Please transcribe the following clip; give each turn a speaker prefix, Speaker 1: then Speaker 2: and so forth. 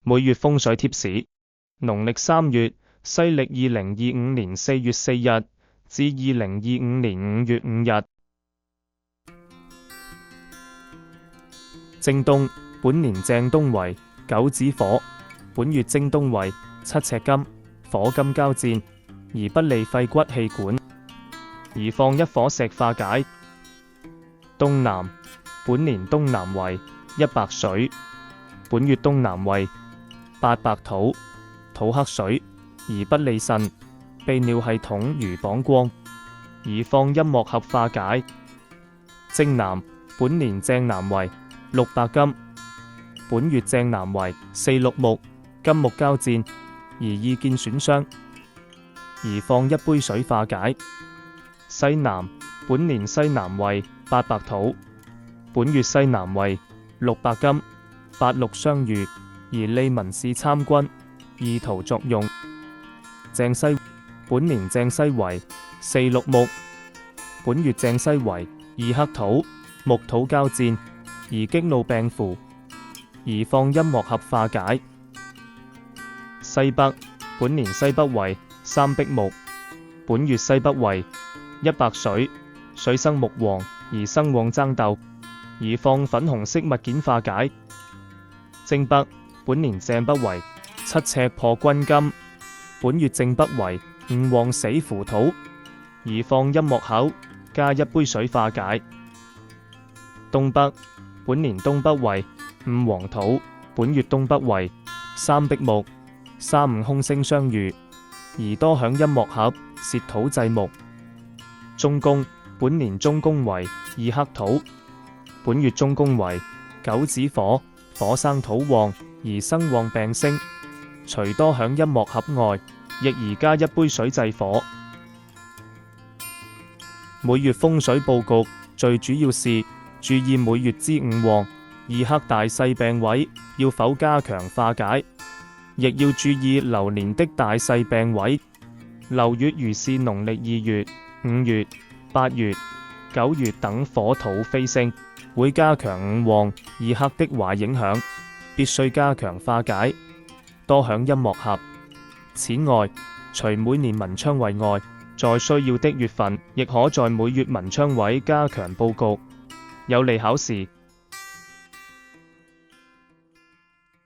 Speaker 1: 每月風水貼士。農曆3月，西曆2025年4月4日至2025年5月5日。正東，本年正東為九子火，本月正東為七赤金，火金交戰，而不利肺骨氣管，宜放一顆石化解。東南，本年東南為一白水，本月東南為八白土，土克水，而不利腎，泌尿系統如膀胱，宜放陰木合化解。正南，本年正南為六白金，本月正南為四綠木，金木交戰，而易見損傷，宜放一杯水化解。西南，本年西南為八白土，本月西南為六白金，八綠相遇，而利文士參軍，意圖作用。正西，本年正西為四綠木，本月正西為二黑土，木土交戰，而激怒病符，宜放陰木合化解。西北，本年西北為三碧木，本月西北為一白水，水生木旺，而生旺爭鬥，宜放粉紅色物件化解。正北，本年正北為七赤破軍金，本月正北為五旺死符土，宜放陰木口加一杯水化解。東北，本年東北為五黃土，本月東北為三碧木，三五空星相遇，而多享陰木合，泄土制木。中宮，本年中宮為二黑土，本月中宮為九子火，火生土旺，而生旺病星，除多享陰木合外，亦宜加一杯水制火。每月風水佈局最主要是注意每月之五旺、二黑大細病位要否加強化解，亦要注意流年的大細病位。流月如是農曆2月、5月、8月、9月等火土飛星，會加強五旺、二黑的壞影響，必須加強化解，多享陰木合。此外，除每年文昌位外，在需要的月份，亦可在每月文昌位加強佈局，有利考試。